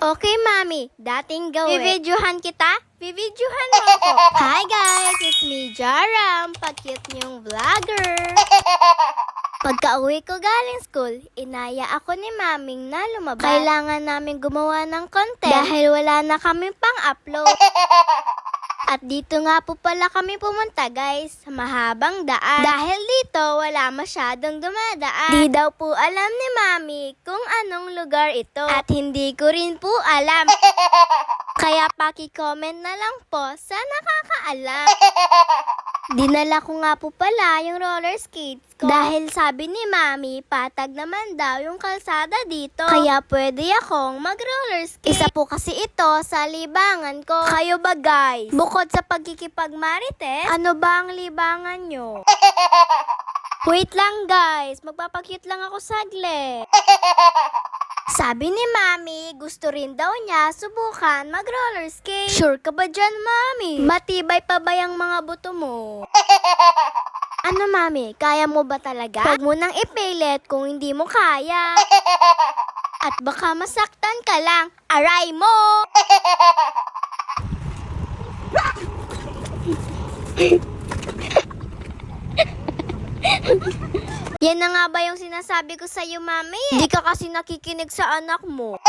Okay, mami. Dating gawin. Bibidyohan kita? Bibidyohan mo ako. Hi guys, it's me, Jaram. Pag-cute niyong vlogger. Pagka-uwi ko galing school, inaya ako ni maming na lumabas. Kailangan namin gumawa ng content dahil wala na kaming pang-upload. At dito nga po pala kami pumunta guys, sa mahabang daan. Dahil dito wala masyadong dumadaan. Di daw po alam ni mami kung anong lugar ito. At hindi ko rin po alam. Kaya paki-comment na lang po sa nakakaalam. Dinala ko nga po pala yung roller skates ko. Dahil sabi ni mami, patag naman daw yung kalsada dito. Kaya pwede akong mag-roller skate. Isa po kasi ito sa libangan ko. Kayo ba guys? Bukod sa pagkikipagmarites, ano ba ang libangan nyo? Wait lang guys, magpapakyut lang ako saglit. Sabi ni mami, gusto rin daw niya subukan mag-roller skate. Sure ka ba dyan, mami? Matibay pa ba yung mga buto mo? Ano, mami? Kaya mo ba talaga? Huwag mo nang ipilit kung hindi mo kaya. At baka masaktan ka lang. Aray mo! Yan na nga ba yung sinasabi ko sa'yo, mami? Hindi ka kasi nakikinig sa anak mo.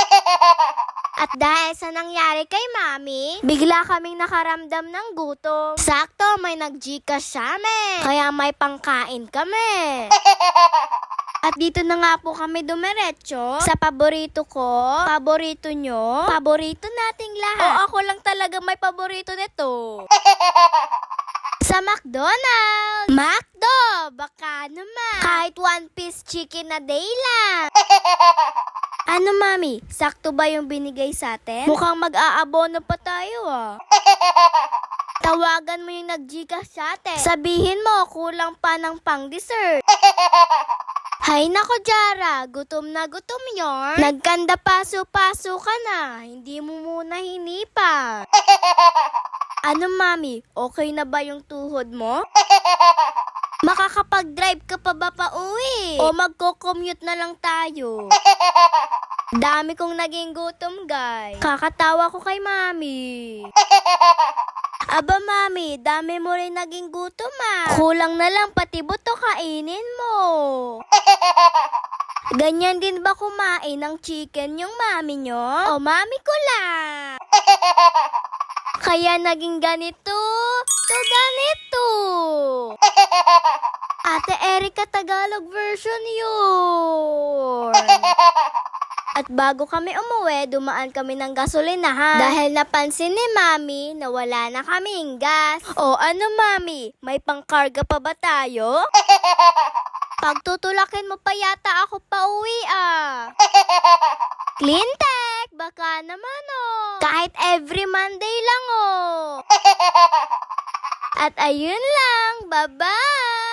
At dahil sa nangyari kay mami, bigla kaming nakaramdam ng gutom. Sakto, may nag-Gcash sa amin. Kaya may pangkain kami. At dito na nga po kami dumiretso sa paborito ko, paborito nyo, paborito nating lahat. O ako lang talaga may paborito nito. Sa McDonald's. McDo! Baka naman. Kahit 1-piece chicken a day lang. Ano, mami? Sakto ba yung binigay sa atin? Mukhang mag-aabono pa tayo, ah. Tawagan mo yung nag-Gcash sa atin. Sabihin mo, kulang pa ng pang-dessert. Hay nako, Jara. Gutom na gutom yorn. Nagkanda paso-paso ka na. Hindi mo muna hinipa. Ano, mami? Okay na ba yung tuhod mo? Makakapag-drive ka pa ba pa uwi? O magko-commute na lang tayo? Dami kong naging gutom, guys. Kakatawa ko kay mami. Aba, mami, dami mo rin naging gutom, ah. Kulang na lang pati buto kainin mo. Ganyan din ba kumain ng chicken yung mami nyo? O mami ko lang. Kaya naging ganito, to ganito. Ate Erika Tagalog version yun. At bago kami umuwi, dumaan kami ng gasolinahan. Dahil napansin ni mami na wala na kaming gas. O ano, mami? May pangkarga pa ba tayo? Pagtutulakin mo pa yata ako pa uwi, ah. Cleantech, baka naman, oh. Kahit every Monday lang, oh. At ayun lang, bye-bye!